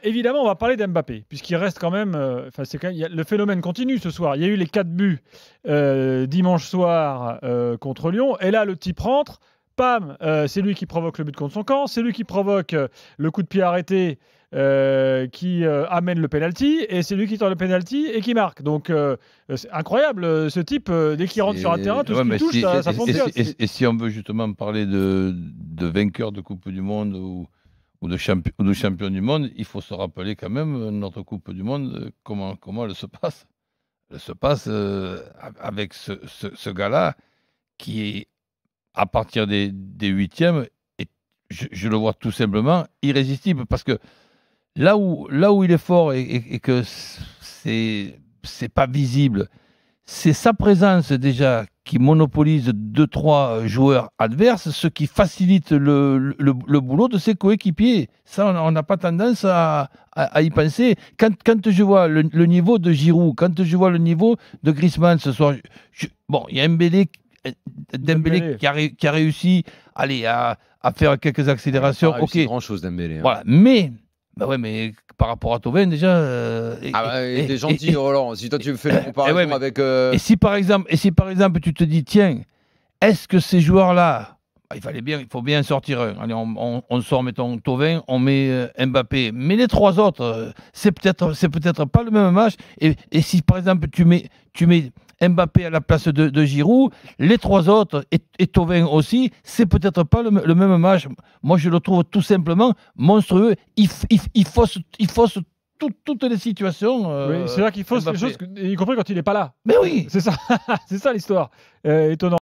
Évidemment, on va parler d'Mbappé, puisqu'il reste quand même. Le phénomène continue ce soir. Il y a eu les 4 buts dimanche soir contre Lyon. Et là, le type rentre. Pam, c'est lui qui provoque le but contre son camp. C'est lui qui provoque le coup de pied arrêté qui amène le penalty. Et c'est lui qui tire le penalty et qui marque. Donc, c'est incroyable. Ce type, dès qu'il rentre sur un terrain, tout ce qu'il touche, ça fonctionne. Et si on veut justement parler de vainqueur de Coupe du Monde ou de champion du monde, il faut se rappeler quand même notre Coupe du Monde, comment elle se passe. Elle se passe avec ce gars-là qui est, à partir des huitièmes, et je le vois tout simplement irrésistible, parce que là où il est fort et que c'est pas visible, c'est sa présence déjà qui monopolise 2-3 joueurs adverses, ce qui facilite le boulot de ses coéquipiers. Ça, on n'a pas tendance à y penser. Quand je vois le niveau de Giroud, quand je vois le niveau de Griezmann ce soir, bon, il y a Dembélé qui a réussi à faire quelques accélérations. Ok. C'est grand-chose, Dembélé. Hein. Voilà, mais par rapport à Thauvin, déjà. T'es gentil, Roland. Si toi tu fais la comparaison avec. Et si par exemple tu te dis, tiens, est-ce que ces joueurs-là, il faut bien sortir un. Allez, on sort, mettons, Thauvin, on met Mbappé. Mais les 3 autres, c'est peut-être pas le même match. Et si par exemple tu mets Mbappé à la place de Giroud, les 3 autres, et Thauvin aussi, c'est peut-être pas le même match. Moi, je le trouve tout simplement monstrueux. Il fausse toutes les situations. Oui, c'est vrai qu'il fausse les choses, y compris quand il n'est pas là. Mais oui. C'est ça, c'est ça l'histoire. Étonnant.